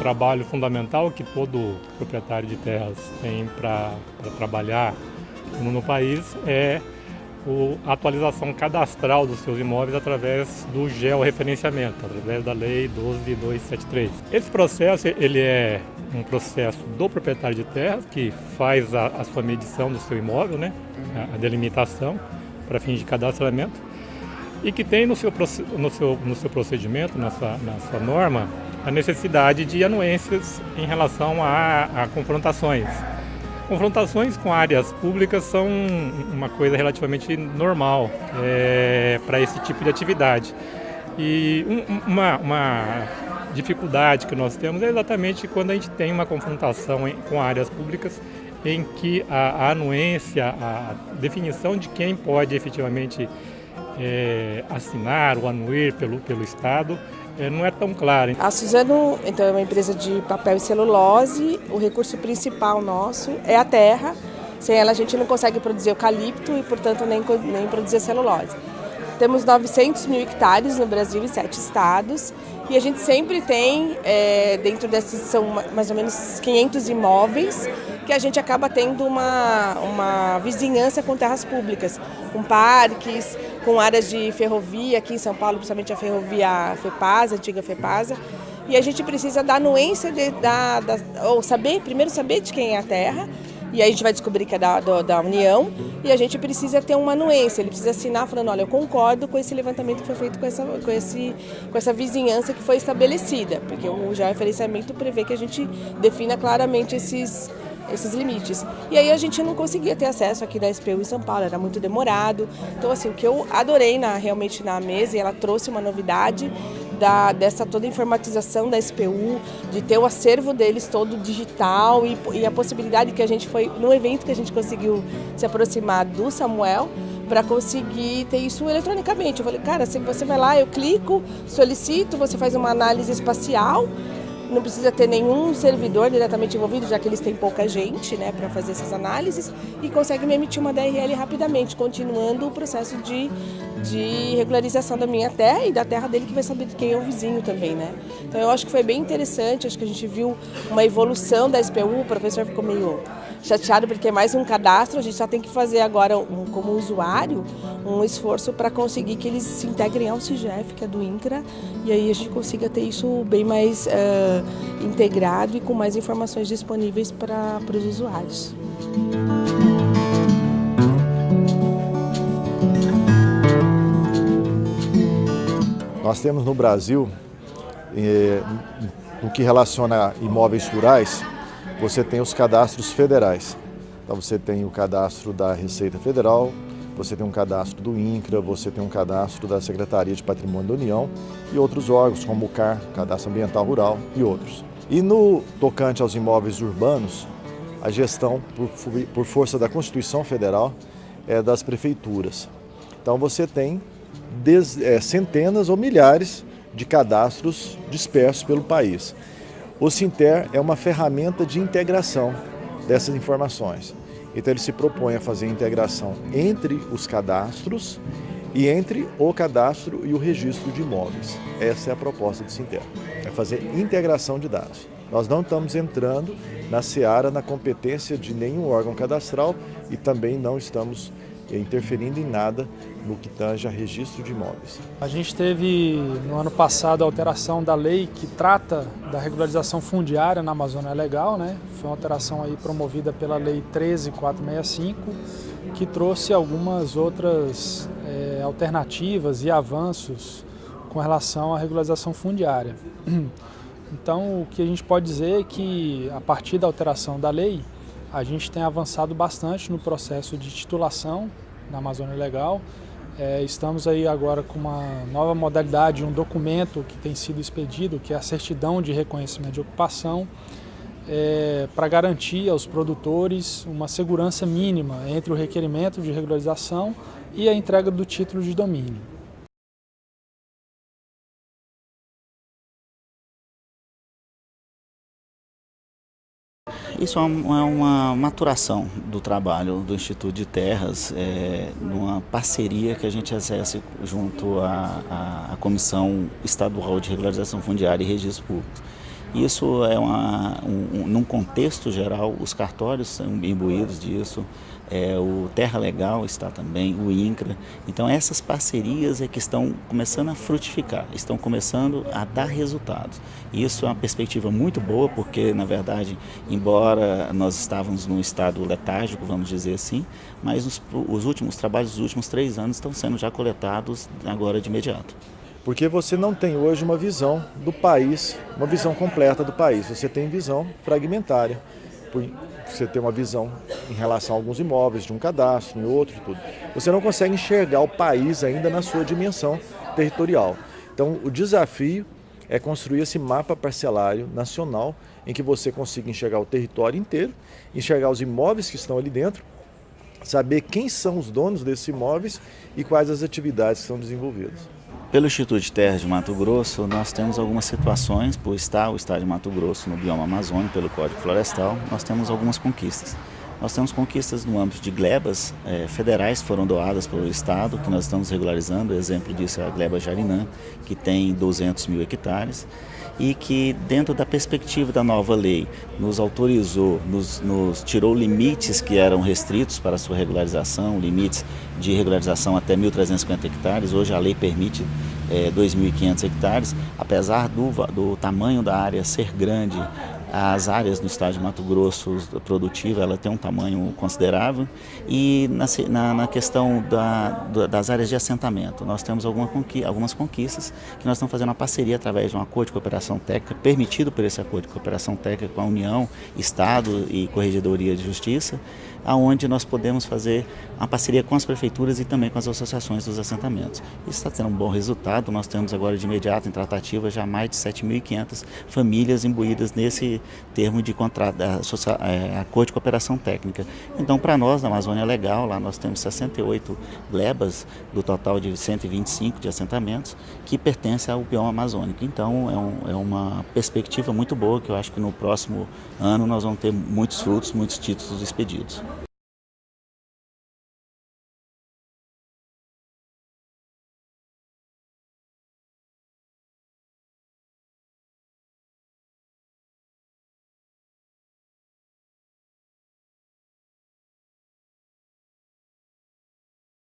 trabalho fundamental que todo proprietário de terras tem para trabalhar no país é a atualização cadastral dos seus imóveis através do georreferenciamento, através da Lei 12.273. Esse processo ele é um processo do proprietário de terras que faz a sua medição do seu imóvel, né, a delimitação para fins de cadastramento, e que tem no seu procedimento, na sua norma, a necessidade de anuências em relação a confrontações. Confrontações com áreas públicas são uma coisa relativamente normal para esse tipo de atividade. E uma dificuldade que nós temos é exatamente quando a gente tem uma confrontação com áreas públicas em que a anuência, a definição de quem pode efetivamente assinar ou anuir pelo Estado não é tão claro. A Suzano, então, é uma empresa de papel e celulose. O recurso principal nosso é a terra. Sem ela a gente não consegue produzir eucalipto e, portanto, nem produzir celulose. Temos 900 mil hectares no Brasil em 7 estados e a gente sempre tem, dentro desses são mais ou menos 500 imóveis, que a gente acaba tendo uma vizinhança com terras públicas, com parques, com áreas de ferrovia, aqui em São Paulo, principalmente a ferrovia FEPASA, a antiga FEPASA, e a gente precisa da anuência, primeiro saber de quem é a terra, e aí a gente vai descobrir que é da União, e a gente precisa ter uma anuência, ele precisa assinar falando, olha, eu concordo com esse levantamento que foi feito com essa vizinhança que foi estabelecida, porque o georreferenciamento prevê que a gente defina claramente esses limites. E aí a gente não conseguia ter acesso aqui da SPU em São Paulo, era muito demorado. Então, assim, o que eu adorei realmente na mesa, e ela trouxe uma novidade dessa toda informatização da SPU, de ter o acervo deles todo digital e a possibilidade que a gente foi, no evento que a gente conseguiu se aproximar do Samuel, para conseguir ter isso eletronicamente. Eu falei, cara, se você vai lá, eu clico, solicito, você faz uma análise espacial, não precisa ter nenhum servidor diretamente envolvido, já que eles têm pouca gente, né, para fazer essas análises, e consegue me emitir uma DRL rapidamente, continuando o processo de regularização da minha terra e da terra dele, que vai saber de quem é o vizinho também, né? Então eu acho que foi bem interessante, acho que a gente viu uma evolução da SPU, o professor ficou meio chateado porque é mais um cadastro, a gente só tem que fazer agora, como usuário, um esforço para conseguir que eles se integrem ao CIGEF, que é do INCRA, e aí a gente consiga ter isso bem mais integrado e com mais informações disponíveis para os usuários. Nós temos no Brasil, no que relaciona a imóveis rurais, você tem os cadastros federais. Então você tem o cadastro da Receita Federal, você tem um cadastro do INCRA, você tem um cadastro da Secretaria de Patrimônio da União e outros órgãos como o CAR, Cadastro Ambiental Rural e outros. E no tocante aos imóveis urbanos, a gestão, por força da Constituição Federal, é das prefeituras. Então você tem centenas ou milhares de cadastros dispersos pelo país. O Sinter é uma ferramenta de integração dessas informações. Então ele se propõe a fazer a integração entre os cadastros e entre o cadastro e o registro de imóveis. Essa é a proposta do Sinter, é fazer integração de dados. Nós não estamos entrando na seara, na competência de nenhum órgão cadastral e também não estamos interferindo em nada no que tange a registro de imóveis. A gente teve no ano passado a alteração da lei que trata da regularização fundiária na Amazônia Legal, né? Foi uma alteração aí promovida pela Lei 13.465, que trouxe algumas outras alternativas e avanços com relação à regularização fundiária. Então, o que a gente pode dizer é que, a partir da alteração da lei, a gente tem avançado bastante no processo de titulação na Amazônia Legal. Estamos aí agora com uma nova modalidade, um documento que tem sido expedido, que é a certidão de reconhecimento de ocupação, para garantir aos produtores uma segurança mínima entre o requerimento de regularização e a entrega do título de domínio. Isso é uma maturação do trabalho do Instituto de Terras, numa parceria que a gente exerce junto à Comissão Estadual de Regularização Fundiária e Registro Público. Isso é num contexto geral, os cartórios são imbuídos disso, o Terra Legal está também, o INCRA. Então essas parcerias é que estão começando a frutificar, estão começando a dar resultados. E isso é uma perspectiva muito boa, porque na verdade, embora nós estávamos num estado letárgico, vamos dizer assim, mas os últimos trabalhos dos últimos 3 anos estão sendo já coletados agora de imediato. Porque você não tem hoje uma visão do país, uma visão completa do país. Você tem visão fragmentária. Você tem uma visão em relação a alguns imóveis, de um cadastro, em outro, tudo. Você não consegue enxergar o país ainda na sua dimensão territorial. Então, o desafio é construir esse mapa parcelário nacional em que você consiga enxergar o território inteiro, enxergar os imóveis que estão ali dentro, saber quem são os donos desses imóveis e quais as atividades que são desenvolvidas. Pelo Instituto de Terras de Mato Grosso, nós temos algumas situações, por estar o estado de Mato Grosso no bioma amazônico, pelo Código Florestal, nós temos algumas conquistas. Nós temos conquistas no âmbito de glebas federais que foram doadas pelo estado, que nós estamos regularizando. O exemplo disso é a gleba Jarinã, que tem 200 mil hectares e que, dentro da perspectiva da nova lei, nos autorizou, nos tirou limites que eram restritos para a sua regularização, limites de regularização até 1.350 hectares. Hoje a lei permite 2.500 hectares, apesar do tamanho da área ser grande. As áreas no estado de Mato Grosso produtiva, ela tem um tamanho considerável. E na questão das áreas de assentamento, nós temos algumas conquistas que nós estamos fazendo uma parceria através de um acordo de cooperação técnica, permitido por esse acordo de cooperação técnica com a União, Estado e Corregedoria de Justiça, aonde nós podemos fazer uma parceria com as prefeituras e também com as associações dos assentamentos. Isso está tendo um bom resultado. Nós temos agora de imediato em tratativa já mais de 7.500 famílias imbuídas nesse termo de contrato, acordo de cooperação técnica. Então, para nós, na Amazônia Legal, lá nós temos 68 glebas do total de 125 de assentamentos que pertencem ao bioma amazônico. Então, é uma perspectiva muito boa, que eu acho que no próximo ano nós vamos ter muitos frutos, muitos títulos expedidos.